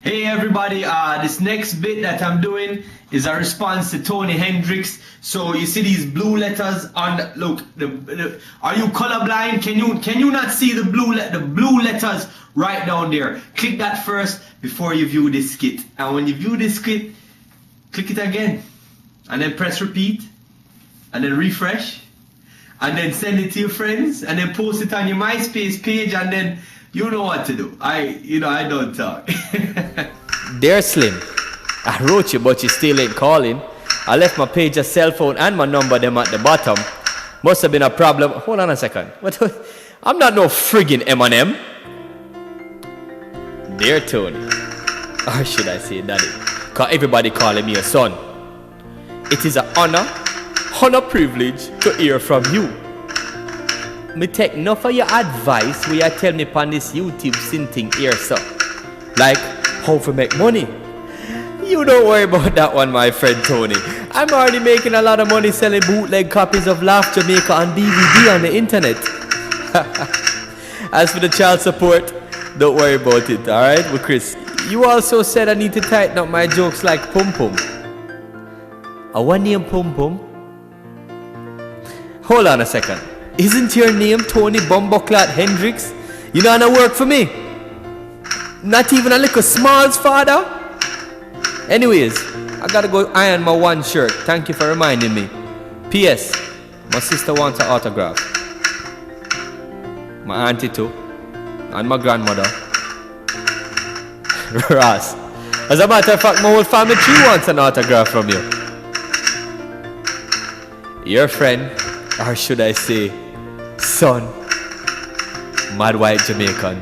Hey everybody, this next bit that I'm doing is a response to Tony Hendrix. So you see these blue letters on the, look, are you colorblind? Can you not see the blue letters right down there? Click that first before you view this skit. And when you view this skit, click it again. And then press repeat. And then refresh. And then send it to your friends. And then post it on your MySpace page. And then you know what to do. I don't talk. Dear Slim, I wrote you but you still ain't calling. I left my page, a cell phone and my number them at the bottom. Must have been a problem. Hold on a second. What? I'm not no friggin' Eminem. Dear Tony, or should I say daddy? Cause everybody calling me a son. It is an honor privilege to hear from you. Me take enough of your advice where you tell me on this YouTube sin thing here, so. Like, how to make money. You don't worry about that one, my friend Tony. I'm already making a lot of money selling bootleg copies of Laugh Jamaica on DVD on the internet. As for the child support, don't worry about it, alright? Well, Chris, you also said I need to tighten up my jokes like Pum Pum. I want name Pum Pum. Hold on a second. Isn't your name Tony Bumbleclot Hendrix? You know how to work for me? Not even a little smalls, father? Anyways, I gotta go iron my one shirt. Thank you for reminding me. P.S. My sister wants an autograph. My auntie too. And my grandmother. Ross. As a matter of fact, my whole family tree wants an autograph from you. Your friend, or should I say, son, Mad White Jamaican.